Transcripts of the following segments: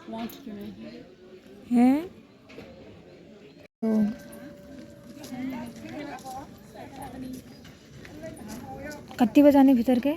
है तो कत्ती बजाने भीतर के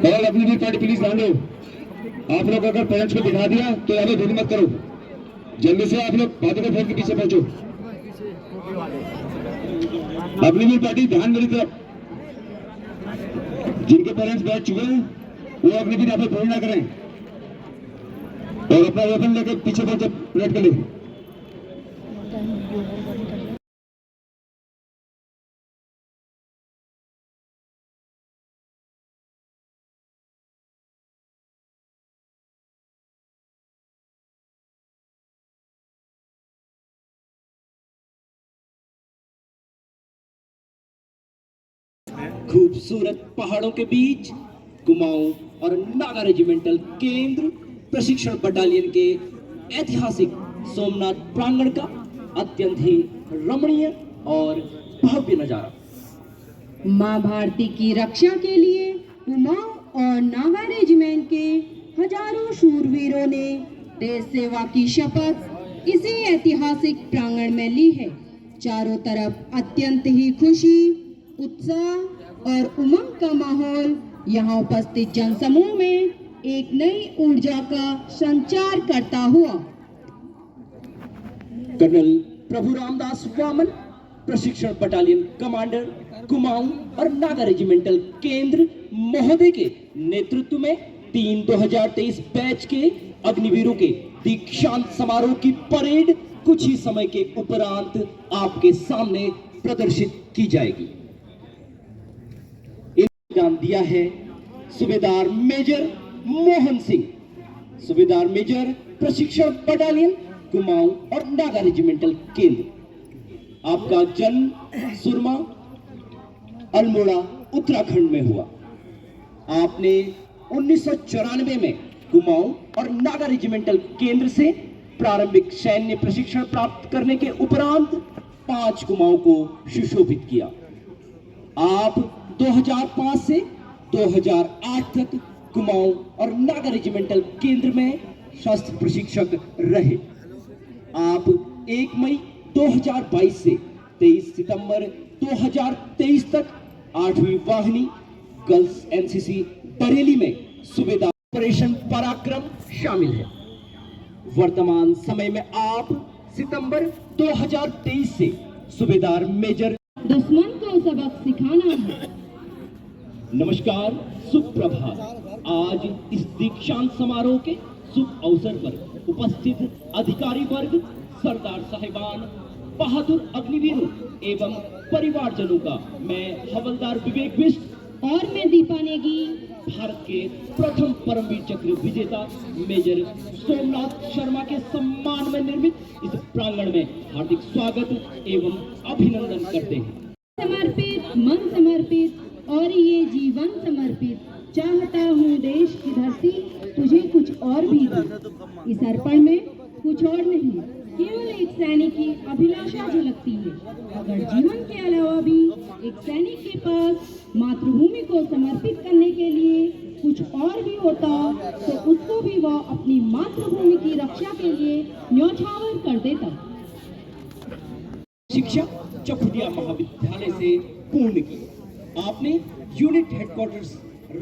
बगल अपनी भी पार्टी प्लीज ध्यान दो। आप लोग अगर पेरेंट्स को दिखा दिया तो ज्यादा देरी मत करो, जल्दी से आप लोग बातों के फोन के पीछे पहुंचो। अपनी भी पार्टी ध्यान मेरी तरफ, जिनके पेरेंट्स बैठ चुके हैं वो अपनी भी यहाँ पे फोन ना करें और अपना वेपन लेकर पीछे पहुंचे पलट के लिए। खूबसूरत पहाड़ों के बीच कुमाऊं और नागा रेजिमेंटल केंद्र प्रशिक्षण बटालियन के ऐतिहासिक सोमनाथ प्रांगण का अत्यंत ही रमणीय और भव्य नजारा। मां भारती की रक्षा के लिए कुमाऊं और नागा रेजिमेंट के हजारों शूरवीरों ने देश सेवा की शपथ इसी ऐतिहासिक प्रांगण में ली है। चारों तरफ अत्यंत ही खुशी, उत्साह और उमंग का माहौल यहाँ उपस्थित जनसमूह में एक नई ऊर्जा का संचार करता हुआ। कर्नल प्रभु रामदास वामन प्रशिक्षण बटालियन कमांडर कुमाऊं और नागा रेजिमेंटल केंद्र महोदय के नेतृत्व में 3-2023 बैच के अग्निवीरों के दीक्षांत समारोह की परेड कुछ ही समय के उपरांत आपके सामने प्रदर्शित की जाएगी। इनाम दिया है सूबेदार मेजर मोहन सिंह, सूबेदार मेजर प्रशिक्षण बटालियन कुमाऊं और नागा रेजिमेंटल केंद्र। आपका जन्म सुरमा अल्मोड़ा उत्तराखंड में हुआ। आपने 1994 में कुमाऊं और नागा रेजिमेंटल केंद्र से प्रारंभिक सैन्य प्रशिक्षण प्राप्त करने के उपरांत 5 कुमाऊं को सुशोभित किया। आप 2005 से 2008 तक कुमाऊं और नागा रेजिमेंटल केंद्र में शस्त्र प्रशिक्षक रहे। आप 1 मई 2022 से 23 सितंबर 2023 तक 8वीं वाहिनी गर्ल्स एनसीसी बरेली में सूबेदार ऑपरेशन पराक्रम शामिल है। वर्तमान समय में आप सितंबर 2023 से सूबेदार मेजर दुश्मन को सबक सिखाना है। नमस्कार, सुप्रभात। आज इस दीक्षांत समारोह के शुभ अवसर पर उपस्थित अधिकारी वर्ग, सरदार साहिबान, बहादुर अग्निवीरों एवं परिवारजनों का मैं हवलदार विवेक बिष्ट और मैं दीपा नेगी भारत के प्रथम परमवीर चक्र विजेता मेजर सोमनाथ शर्मा के सम्मान में निर्मित इस प्रांगण में हार्दिक स्वागत एवं अभिनंदन करते हैं। समर्पित, मन समर्पित और ये जीवन समर्पित, चाहता हूँ देश की धरती तुझे कुछ और भी दे। इस अर्पण में कुछ और नहीं, केवल एक सैनिक की अभिलाषा झलकती है। अगर जीवन के अलावा भी एक सैनिक के पास मातृभूमि को समर्पित करने के लिए कुछ और भी होता तो उसको भी वह अपनी मातृभूमि की रक्षा के लिए न्यौछावर कर देता। शिक्षा चकुटिया महाविद्यालय से पूर्ण की। आपने यूनिट हेडक्वार्टर्स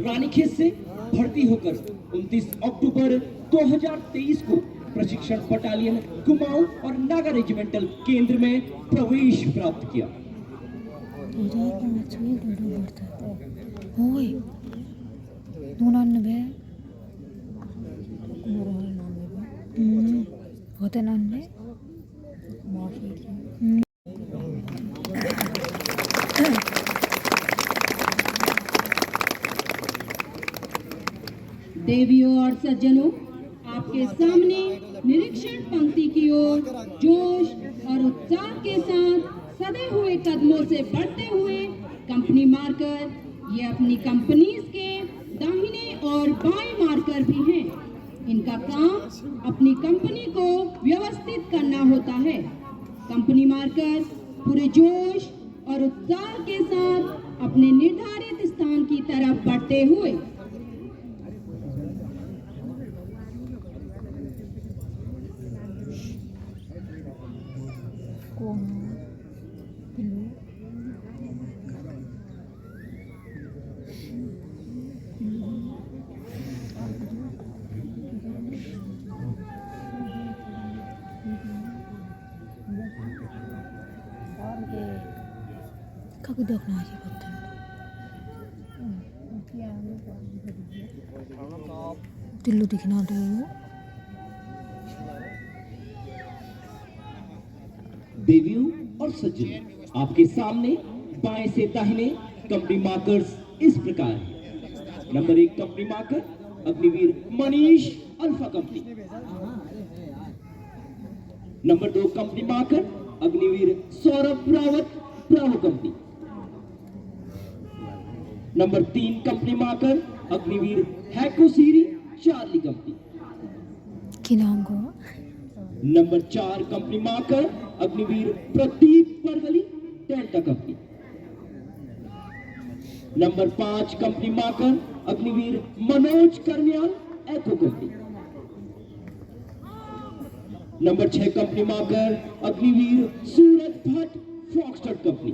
रानीखेत से भर्ती होकर 29 अक्टूबर 2023 को प्रशिक्षण बटालियन कुमाऊं और नागा रेजिमेंटल केंद्र में प्रवेश प्राप्त किया। 2005 में डूडू बढ़ता ओए 99 होते 99 देवियों और सज्जनों, आपके सामने निरीक्षण पंक्ति की ओर जोश और उत्साह के साथ सदे हुए कदमों से बढ़ते हुए कंपनी मार्कर, ये अपनी कंपनीज के दाहिने और बाएं मार्कर भी हैं। इनका काम अपनी कंपनी को व्यवस्थित करना होता है। कंपनी मार्कर पूरे जोश और उत्साह के साथ अपने निर्धारित स्थान की तरफ बढ़ते हुए काकू देखना है तिल्लू दिखना तो देवियों और सज्जनों, आपके सामने बाएं से दाहिने कंपनी मार्कर्स इस प्रकार हैं। Number 1 company marker Agniveer Manish alpha company. Number 2 company marker Agniveer Saurabh Rawat bravo company. Number 3 company marker Agniveer हैको सीरी चार्ली कंपनी। की नाम को number 4 company marker Agniveer Pradeep परगली delta company. Number 5 company marker Agniveer Manoj Karniyal echo company. Number 6 company marker Agniveer Suraj Bhatt foxtrot company.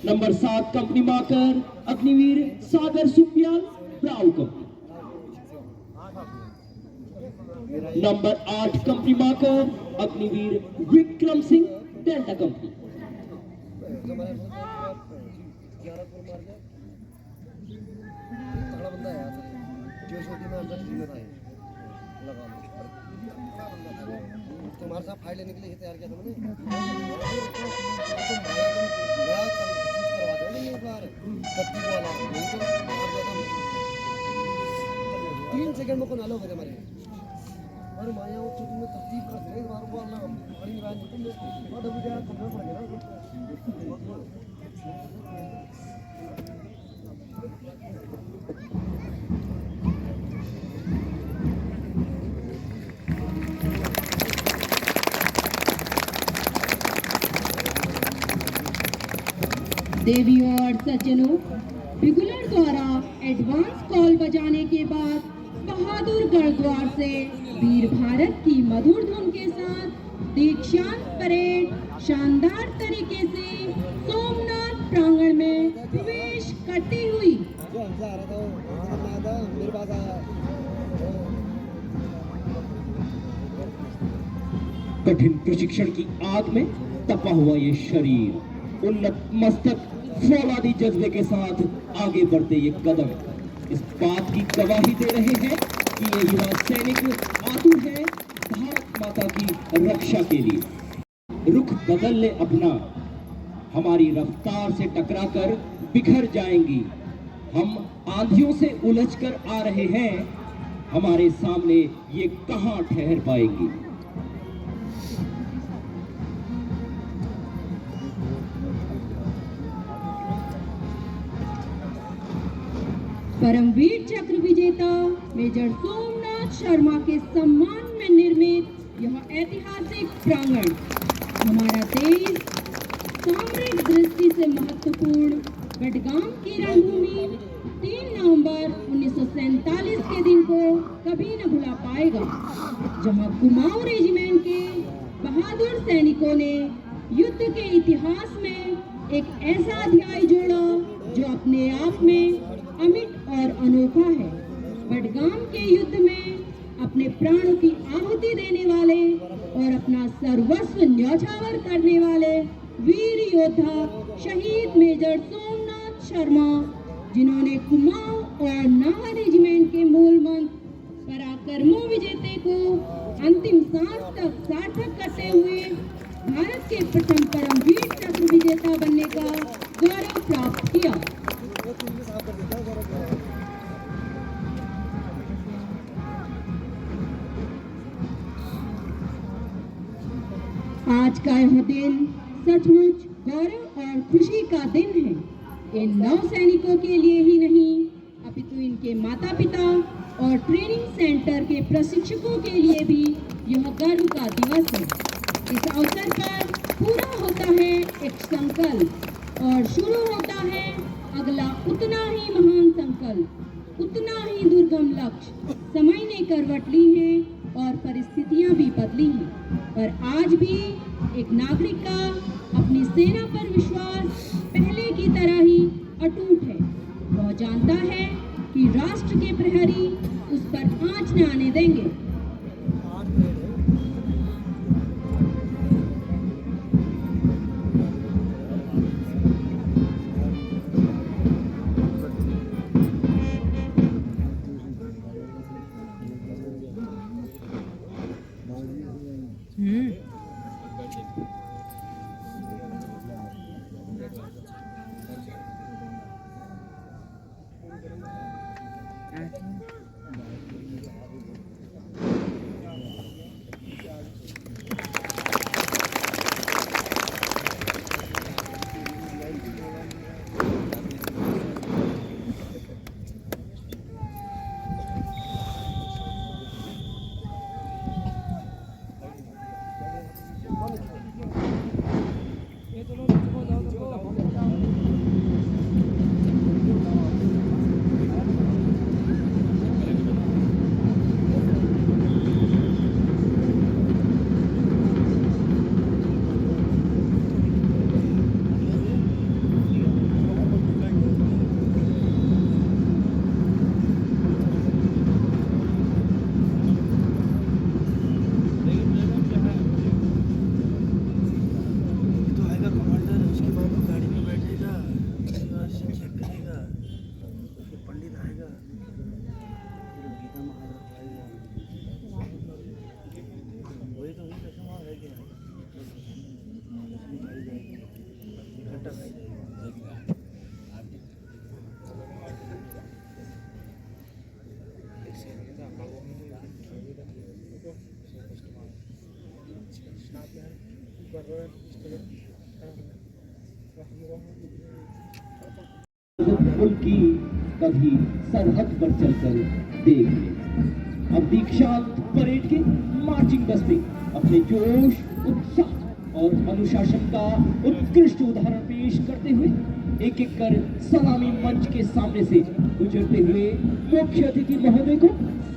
Number 7 company marker Agniveer Sagar Sukhiyal ब्राउ company. Number 8 company marker Agniveer Vikram Singh delta company. तुम्हारे साथ file लेने के लिए तैयार किया था मैंने। 3 सेकंड में कौन आलो करे हमारे और माया वो चुप में तरतीब कर दे बार बार ना हमारी रात तुम और अभी क्या करना पड़ेगा देवियों और सज्जनों, बिगुलर द्वारा एडवांस कॉल बजाने के बाद बहादुरगढ़ द्वार से वीर भारत की मधुर धुन के साथ दीक्षांत परेड शानदार तरीके से सोमनाथ प्रांगण में प्रवेश करती हुई जो हमसे आ रहा था वो था मेरे पास आया। कठिन प्रशिक्षण की आग में तपा हुआ ये शरीर, उन्नत मस्तक, फौलादी जज्बे के साथ आगे बढ़ते ये कदम इस बात की गवाही दे रहे हैं कि ये युवा सैनिक आतुर है भारत माता की रक्षा के लिए। रुख बदल ले अपना, हमारी रफ्तार से टकराकर बिखर जाएंगी हम आंधियों से उलझकर आ रहे हैं, हमारे सामने ये कहां ठहर पाएंगी। परमवीर चक्र विजेता मेजर सोमनाथ शर्मा के सम्मान में निर्मित यह ऐतिहासिक प्रांगण हमारा देश सामरिक दृष्टि से महत्वपूर्ण बडगाम की रणभूमि 3 नवंबर 1947 के दिन को कभी न भुला पाएगा, जहां कुमाऊं रेजिमेंट के बहादुर सैनिकों ने युद्ध के इतिहास में एक ऐसा अध्याय जोड़ा जो अपने आप में अमिट और अनोखा है। बडगाम के युद्ध में अपने प्राणों की आहुति देने वाले और अपना सर्वस्व न्यौछावर करने वाले वीर योद्धा शहीद मेजर सोमनाथ शर्मा, जिन्होंने कुमाऊं और नागा रेजिमेंट के मूल मंत्र पराक्रमो विजेते को अंतिम सांस तक सार्थक करते हुए भारत के प्रथम परमवीर चक्र विजेता बनने का गौरव प्राप्त किया। आज का यह दिन सचमुच गौरव और खुशी का दिन है। इन नौ सैनिकों के लिए ही नहीं, अपितु इनके माता पिता और ट्रेनिंग सेंटर के प्रशिक्षकों के लिए भी यह गर्व का दिवस है। इस अवसर पर पूरा होता है एक संकल्प और शुरू होता है अगला उतना ही महान संकल्प, उतना ही दुर्गम लक्ष्य। समय ने करवट ली है और परिस्थितियां भी बदली हैं, पर आज भी एक नागरिक का अपनी सेना पर विश्वास पहले की तरह ही अटूट है। वह जानता है कि राष्ट्र के प्रहरी उस पर आंच न आने देंगे। उनकी कभी सरहद पर चलकर देख ले। अब दीक्षांत परेड के मार्चिंग दस्ते अपने जोश, उत्साह और अनुशासन का उत्कृष्ट उदाहरण पेश करते हुए एक एक कर सलामी मंच के सामने से गुजरते हुए मुख्य अतिथि महोदय को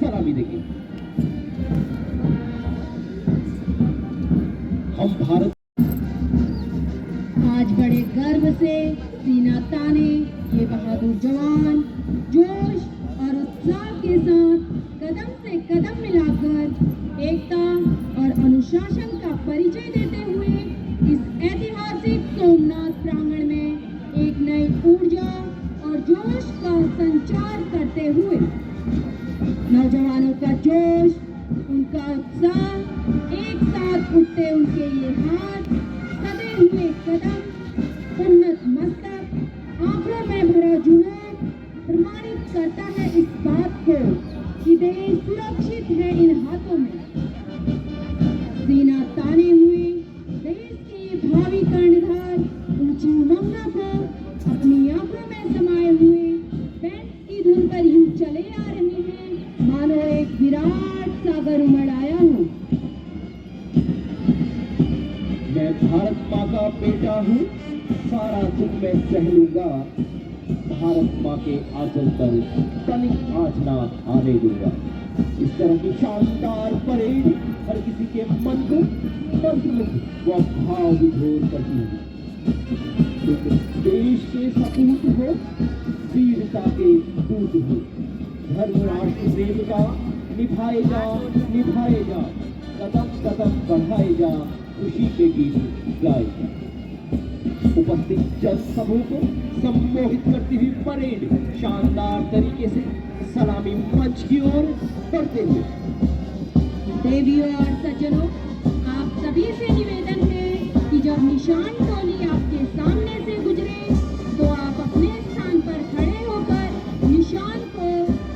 सलामी देंगे। हम भारत आज बड़े गर्व से सीना ताने ये बहादुर जवान जोश और उत्साह के साथ कदम से कदम मिलाकर एकता और अनुशासन का परिचय देते हुए इस ऐतिहासिक सोमनाथ प्रांगण में एक नई ऊर्जा और जोश का संचार करते हुए नौजवानों का जोश, उनका उत्साह, एक साथ उठते उनके ये हाथ, सदे हुए कदम, उन्नत मस्तक, आंखों में भरा जुनून, मैं भारत माँ का बेटा हूँ, सारा दुख मैं सह लूंगा, भारत माँ के आंचल पर तनिक आँच ना आने दूंगा। इस तरह की शानदार परेड हर किसी के मन को मंत्रमुग्ध व भाव विभोर करती है। तुम देश के सपूत हो, वीरता के दूत हो, धर्म राष्ट्र प्रेम का निभाए जा, कदम कदम बढ़ाए जा, खुशी के गीत गाए जा। उपस्थित जन समूह को सम्मोहित करती हुई परेड शानदार तरीके से सलामी मंच की ओर बढ़ते हुए। देवियों और सज्जनों, आप सभी से निवेदन है कि जब निशान टोली आपके सामने से गुजरे तो आप अपने स्थान पर खड़े होकर निशान को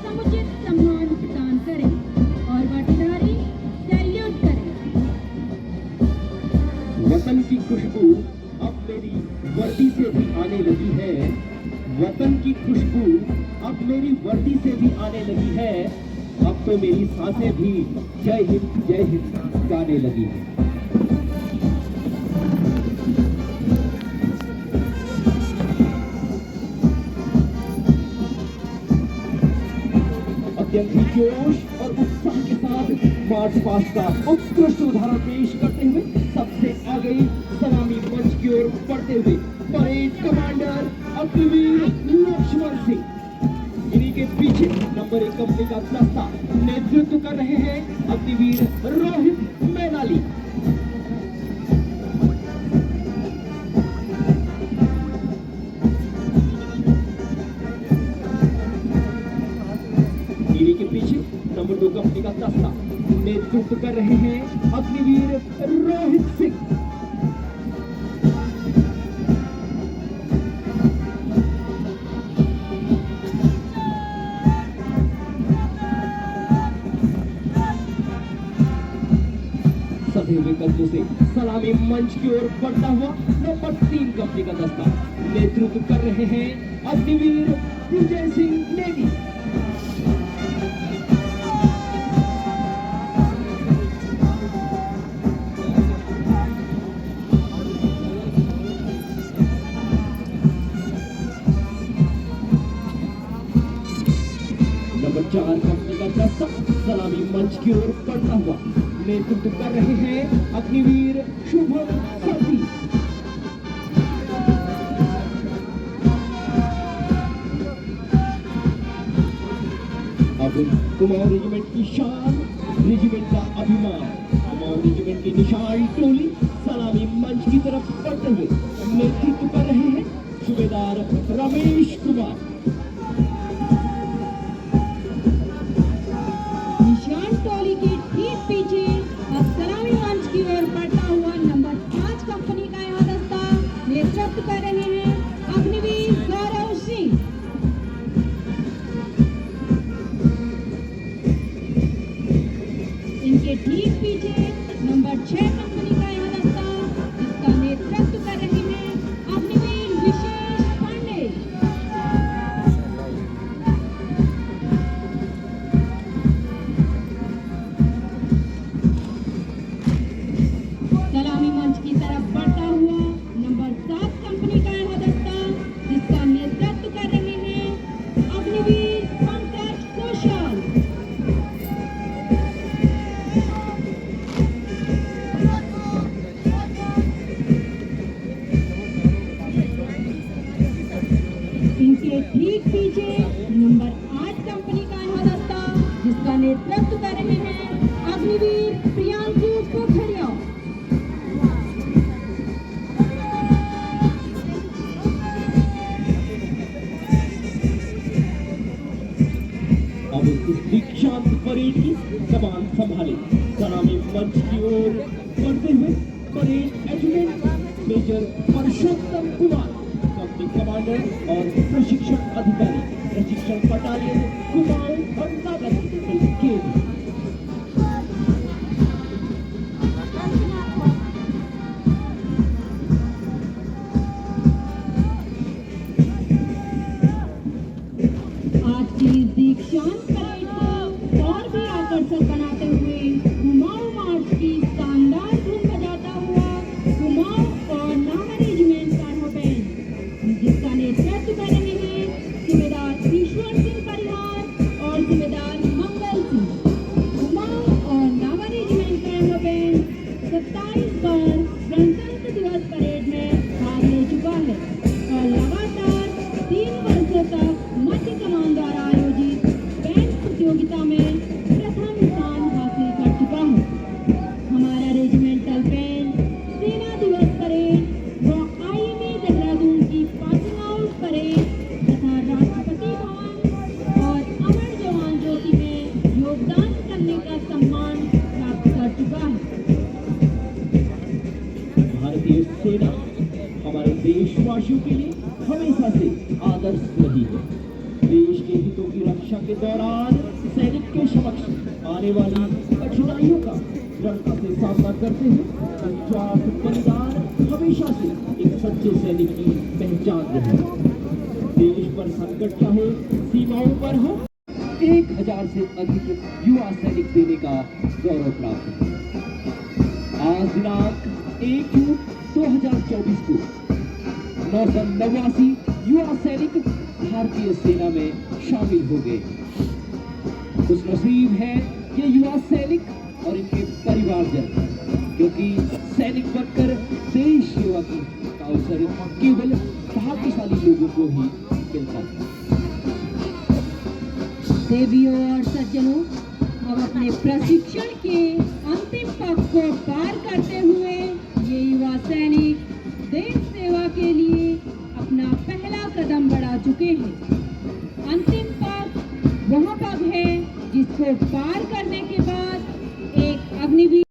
समुचित सम्मान प्रदान करें और वर्दीधारी सैल्यूट करें। वतन की खुशबू अब मेरी वर्दी से भी आने लगी है, वतन की खुशबू अब मेरी वर्दी से भी आने लगी है, अब तो मेरी सांसें भी जय हिंद गाने लगी है। अत्यंत ही जोश और उत्साह के साथ मार्च पास्ट का उत्कृष्ट उदाहरण पेश करते हुए सबसे आगे सलामी मंच की ओर बढ़ते हुए परेड कमांडर अग्निवीर लक्ष्मण सिंह, इन्हीं के पीछे नंबर 1 कंपनी का दस्ता नेतृत्व कर रहे हैं अग्निवीर रोहित मैनाली। इन्हीं के पीछे नंबर 2 कंपनी का दस्ता नेतृत्व कर रहे हैं अग्निवीर रोहित सिंह। सधे हुए कदमों से सलामी मंच की ओर बढ़ता हुआ नंबर 3 कंपनी का दस्ता नेतृत्व कर रहे हैं अग्निवीर विजय सिंह नेगी। नंबर 4 कंपनी का दस्ता सलामी मंच की ओर बढ़ता हुआ नेतृत्व कर रहे हैं अग्निवीर शुभम सती। अब कुमाऊं रेजिमेंट की शान, रेजिमेंट का अभिमान, कुमाऊं रेजिमेंट की निशान टोली सलामी मंच की तरफ बढ़ते हुए नेतृत्व कर रहे हैं सूबेदार रमेश कुमार। निशान टोली के ठीक पीछे अब सलामी मंच की ओर बढ़ता हुआ नंबर 5 कंपनी का यह दस्ता नेतृत्व कर रहे हैं अग्निवीर गौरव सिंह। इनके ठीक पीछे नंबर 6 कंपनी का यह दस्ता जिसका नेतृत्व कर रहे हैं अग्निवीर विशेष पांडे। सलामी मंच की तरफ बढ़ता हुआ नंबर 7 कंपनी का यह दस्ता जिसका नेतृत्व कर रहे हैं अग्निवीर पंकज कौशल। इनके ठीक पीछे नंबर 8 कंपनी का यह दस्ता जिसका नेतृत्व कर रहे हैं अग्निवीर प्रियांशु पोखरिया। अब इस दीक्षांत परेड की कमान संभाले सलामी मंच की ओर बढ़ते हुए parade adjutant major Parshottam Kumar, company commander और प्रशिक्षण अधिकारी, प्रशिक्षण बटालियन कुमाऊं और नागर रेजिमेंटल केंद्र। आज की इस दीक्षांत परेड को और भी आकर्षक बनाते हुए कुमाऊं मार्च की शानदार धुन बजाता हुआ कुमाऊं और नागा रेजिमेंट कार्गो बैंड, जिसका नेतृत्व कर रहे हैं सूबेदार ईश्वर सिंह परिहार और सूबेदार मंगल सिंह। कुमाऊं और नागा रेजिमेंट कार्गो बैंड 27 बार गणतंत्र दिवस परेड में भाग ले चुका है और लगातार 3 वर्षों तक मध्य कमान द्वारा आयोजित बैंड प्रतियोगिता में प्रथम स्थान हासिल कर चुका है। हमारा रेजिमेंटल बैंड सेना दिवस परेड व IMA देहरादून की पासिंग आउट परेड तथा राष्ट्रपति भवन और अमर जवान ज्योति में योगदान करने का सम्मान प्राप्त कर चुका है। भारतीय सेना हमारे देशवासियों के लिए हमेशा से आदर्श रही है। देश के हितों की रक्षा के दौरान सैनिक के समक्ष आने वाली कठिनाइयों का दृढ़ता से सामना करते हैं। निस्वार्थ बलिदान हमेशा से एक सच्चे सैनिक की पहचान रही है। देश पर संकट चाहे सीमाओं पर हो, 1000 से अधिक युवा सैनिक देने का गौरव प्राप्त है। आज दिनांक 1 जून 2024 को 989 युवा सैनिक भारतीय सेना में शामिल हो गए। खुशनसीब है ये युवा सैनिक और इनके परिवारजन, क्योंकि सैनिक बनकर देश सेवा की का अवसर केवल भाग्यशाली लोगों को ही मिलता है। देवियों और सज्जनों, हम अपने प्रशिक्षण के अंतिम पक्ष को पार करते हुए ये युवा सैनिक देश सेवा के लिए अपना पहला कदम बढ़ा चुके हैं। अंतिम पग वह पग है जिसको पार करने के बाद एक अग्निवीर